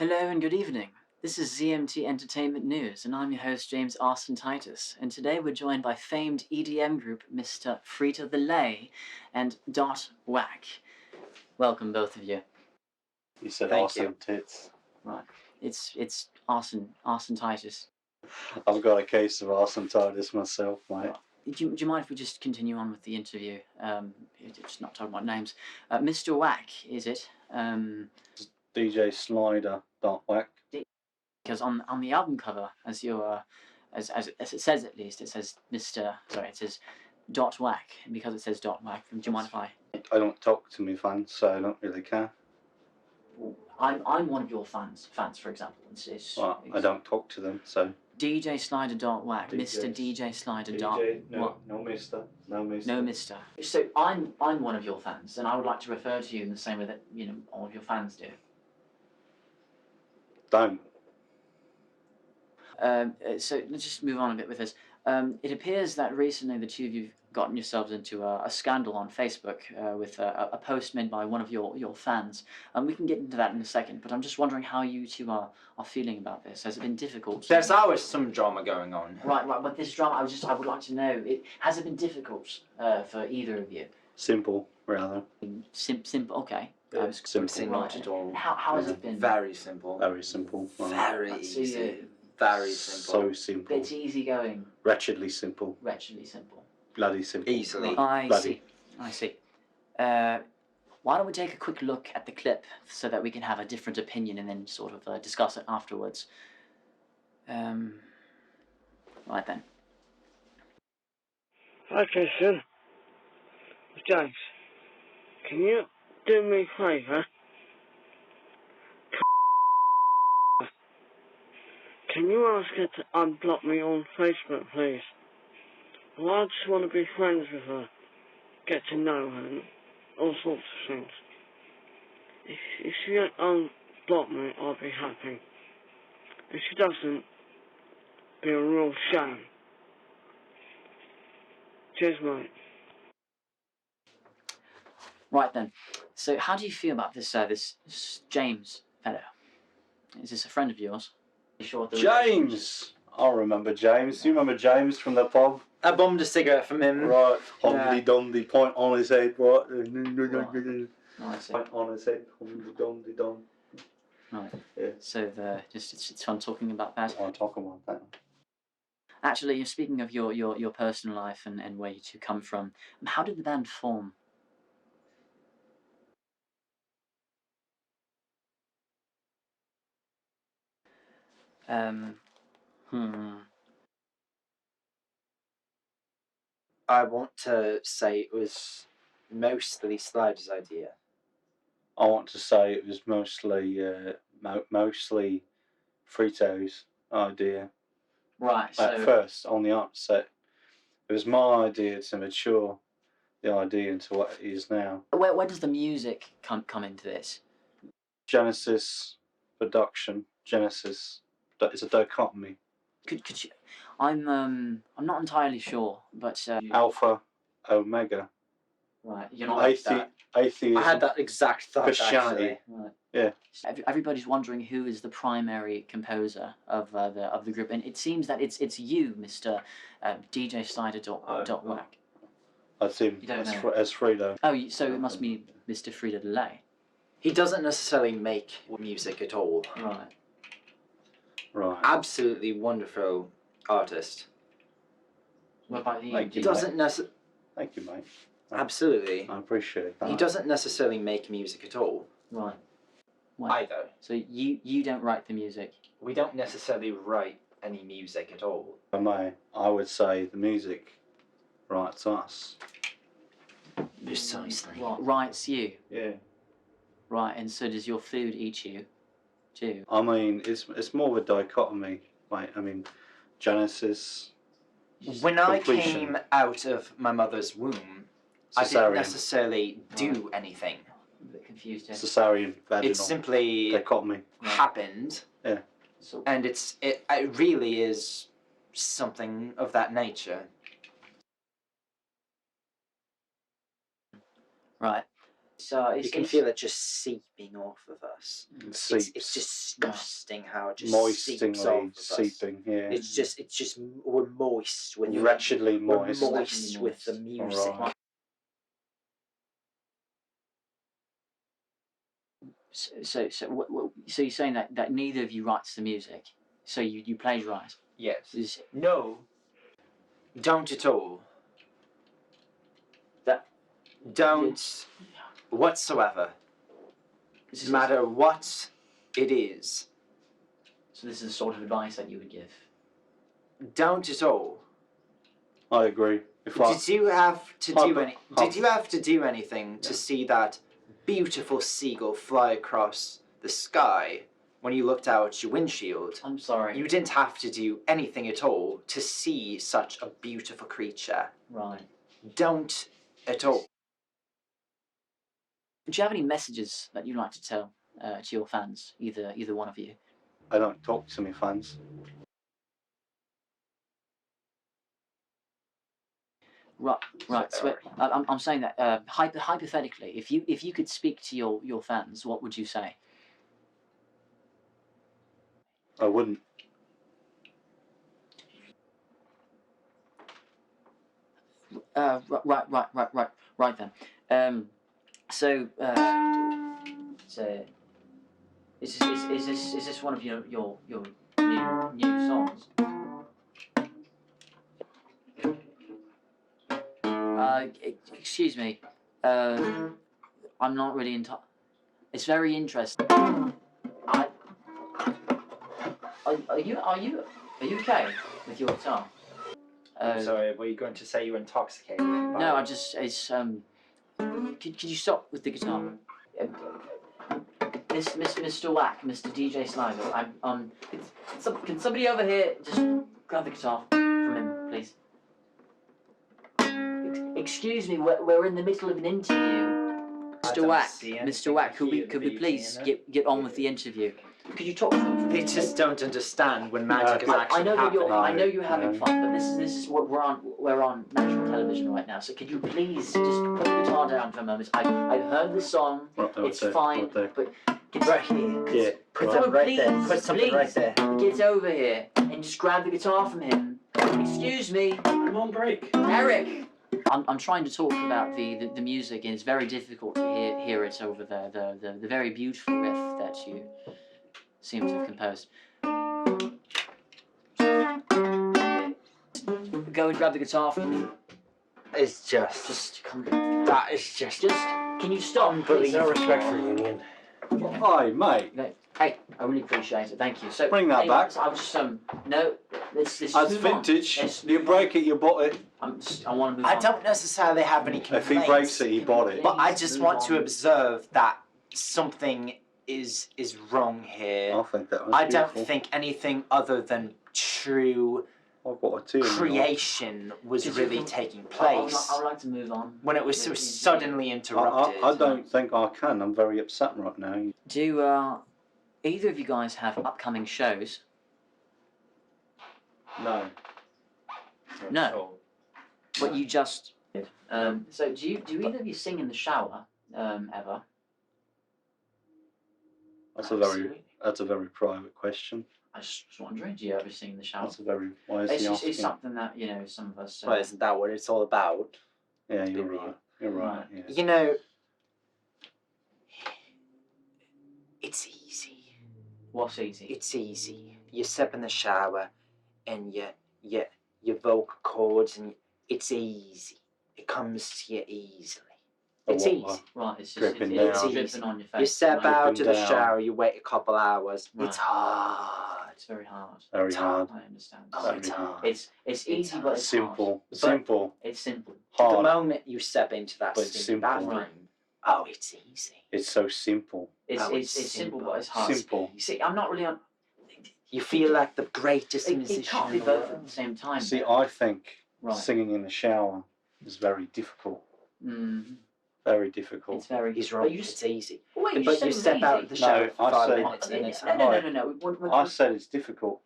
Hello and good evening. This is ZNT Entertainment News, and I'm your host James Austin Titus. And today we're joined by famed EDM group Mr. Frita the Lay and Dot Whack. Welcome, both of you. You said Thank awesome you. tits. Right, it's Austin Titus. I've got a case of awesome Titus myself, mate. Do you mind if we just continue on with the interview? Just not talking about names. Mr. Whack, is it? DJ Slider Dot Whack. Because on the album cover, as it says, at least it says it says Dot Whack, and because it says Dot Whack, do you mind if I don't talk to me fans, so I don't really care. I'm one of your fans, for example. Well, I don't talk to them, so. DJ Slider Dot Whack, Mr. DJ Slider Dot. No Mister. No Mister. So I'm one of your fans, and I would like to refer to you in the same way that all of your fans do. Don't. So let's just move on a bit with this. It appears that recently the two of you have gotten yourselves into a scandal on Facebook with a post made by one of your fans. We can get into that in a second, but I'm just wondering how you two are feeling about this. Has it been difficult? There's always some drama going on. Right, but this drama, I would like to know, has it been difficult for either of you? Simple, rather. Simple, okay. Simple. Not at all. How has it been? Very simple. Very simple. Very easy. Very simple. So simple. It's easygoing. Wretchedly simple. Wretchedly simple. Bloody simple. Easily. I Bloody. see. Why don't we take a quick look at the clip so that we can have a different opinion and then sort of discuss it afterwards. Right then. Okay, son. James, can you do me a favour? Can you ask her to unblock me on Facebook, please? Well, I just want to be friends with her, get to know her, and all sorts of things. If she don't unblock me, I'll be happy. If she doesn't, be a real shame. Cheers, mate. Right then. So how do you feel about this James fellow? Is this a friend of yours? Sure James! I remember James. You remember James from the pub? I bummed a cigarette from him. Right. Humdy-dumdy, point on his head, right? I see. Point on his head, humdy-dumdy-dum. Right. Yeah. So it's fun talking about that. I talk about that. Actually, you're speaking of your personal life and where you two come from. How did the band form? I want to say it was mostly Slider's idea. I want to say it was mostly Frito's idea. Right. So At first, on the outset, it was my idea to mature the idea into what it is now. where does the music come into this? Genesis, production, Genesis. It's a dichotomy. Could you? I'm not entirely sure, but Alpha, Omega. right. You're not like that. Atheism. I had that exact thought, Christianity. actually. Right. Yeah. Everybody's wondering who is the primary composer of the group, and it seems that it's you, Mr. DJ Slider Dot Whack. That's him. You don't as know. as Fredo. Oh, so it must be Mr. Frida the Lay. He doesn't necessarily make music at all. Right. Right. Absolutely wonderful artist. What about you? Thank He you, doesn't necessarily. Thank you, mate. Absolutely. I appreciate that. He doesn't necessarily make music at all. Right. Why? Either. So you don't write the music. We don't necessarily write any music at all. If I may, I would say the music writes us. Precisely. What writes you? Yeah. Right, and so does your food eat you, too? I mean, it's more of a dichotomy, mate. I mean, Genesis. When I Completion. came out of my mother's womb, I Cesarean. didn't necessarily do anything. I'm a bit confused here. Cesarean, vaginal. It simply dichotomy. happened, Yeah. So, and it really is something of that nature. right. So You can feel it just seeping off of us. It seeps. It's disgusting how it just seeps off of Moistingly us. seeping. Yeah. It's just we're moist with Wretchedly moist. We're moist with the music. Alright. So you're saying that neither of you writes the music, so you plagiarize? Yes. No. Don't at all. Don't whatsoever. No matter what it is. So this is the sort of advice that you would give? Don't at all. I agree. Did you have to do anything to see that beautiful seagull fly across the sky when you looked out your windshield? I'm sorry. You didn't have to do anything at all to see such a beautiful creature. Right. Don't at all. Do you have any messages that you'd like to tell to your fans, either one of you? I don't talk to my fans. Right. So I'm saying that hypothetically, if you could speak to your fans, what would you say? I wouldn't. Right then. So is this one of your new songs? Excuse me. I'm not really into. It's very interesting. Are you okay with your guitar? Sorry, were you going to say you were intoxicated? No, Could you stop with the guitar? Mr. Whack, Mr. DJ Sligo, can somebody over here just grab the guitar from him, please? Excuse me, we're in the middle of an interview. Mr. Whack, could we please get on with the interview? Could you talk to them? They just don't understand when magic is actually happening. I know you're having fun, but this is what we're on national television right now. So could you please just put the guitar down for a moment? I've heard the song. It's fine, but right here. Yeah. Put something right there. Put something right there. Get over here and just grab the guitar from him. Excuse me. I'm on break. Eric. I'm trying to talk about the music, and it's very difficult to hear it over the very beautiful riff that you seem to have composed. Go and grab the guitar from me. It's just come. that is just Can you stop? unbelievable. No respect for union. Hi, mate. No, hey, I really appreciate it. Thank you. So Bring that back. I was just no. Let's That's move on. vintage. You break it, you bought it. I want to move on. I don't necessarily have any complaints. If he breaks it, he bought it. But I just want to observe that something is wrong here. I think that was I beautiful. don't think anything other than true I've got a two in the creation was really taking place I would like to move on. when it was so suddenly interrupted. I don't think I can. I'm very upset right now. Do either of you guys have upcoming shows? No. No. But you just. So do either of you sing in the shower ever? That's a very private question. I was just wondering, do you ever sing in the shower? That's a very. Why is he asking? It's something that some of us. Well, isn't that what it's all about? Yeah, you're right. You're right. Yeah. You know, it's easy. What's easy? It's easy. You step in the shower, and your vocal cords, and it's easy. It comes to you easily. It's easy. Right, it's just Dripping it's down. dripping on your face. You step right? out of the Dripping down. shower, you wait a couple hours. Right. It's hard. It's very hard. Very It's hard. I understand. Oh, it's hard. It's easy, but it's Simple. But- Simple. It's simple. The Hard. moment you step into that But it's stinking simple. bathroom, oh, it's easy. It's so simple. It's Oh, it's it's simple, simple. but it's hard. Simple. You see, I'm not really on. You feel like the greatest It musician can't be in the both at world. the same time. See, though. I think Right. singing in the shower is very difficult. Mm, Very difficult. it's very. He's but wrong. you just- It's easy. Wait, But said you it was step out of the easy. shower No, for I 5 said- minutes and it's hard. No. I said it's difficult.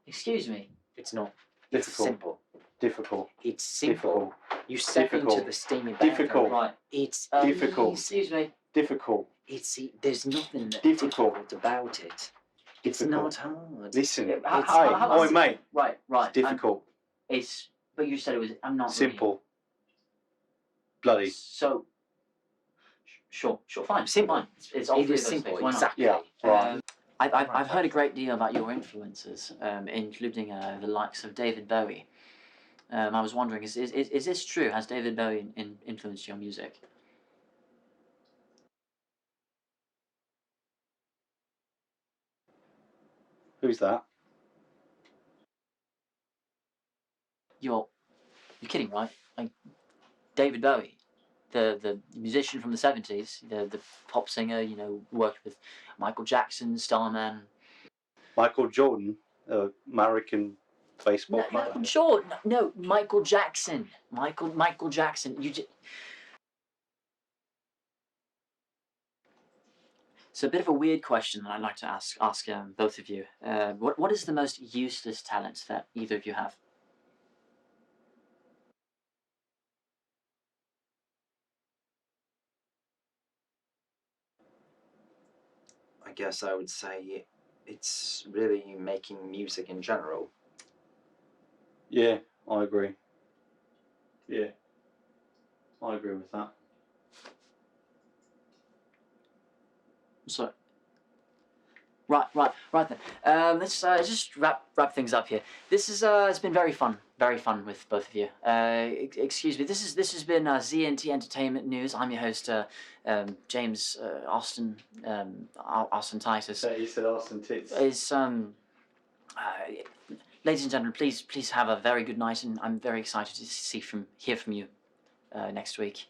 Excuse me. It's not. It's Difficult. simple. Difficult. It's simple. Difficult. You step into Difficult. the steamy bath. Difficult. Right. It's Difficult. easy. Excuse me. Difficult. There's nothing Difficult. about it. It's Difficult. not hard. Listen. Yeah, It's Hey, how- oi, mate. Right. It's difficult. It's. But you said it was. I'm not. Simple. Bloody. So. Sure. Fine. Simple. Fine. It's all It three is of those simple, things. Why not? exactly. Yeah. Right. I've heard a great deal about your influences, including the likes of David Bowie. I was wondering, is this true? Has David Bowie influenced your music? Who's that? You're kidding, right? Like David Bowie, the musician from the 70s, the pop singer, you know, worked with Michael Jackson, Starman. Michael Jordan, American baseball player. No, sure, no, Michael Jackson. Michael Jackson. So a bit of a weird question that I'd like to ask both of you. What is the most useless talent that either of you have? I guess I would say it's really making music in general. Yeah, I agree. Yeah, I agree with that. So, right then. Let's just wrap things up here. This is it's been very fun with both of you. Excuse me. This has been ZNT Entertainment News. I'm your host, James Austin Austin Titus. So you said Austin Tits. Is ladies and gentlemen, please have a very good night, and I'm very excited to hear from you next week.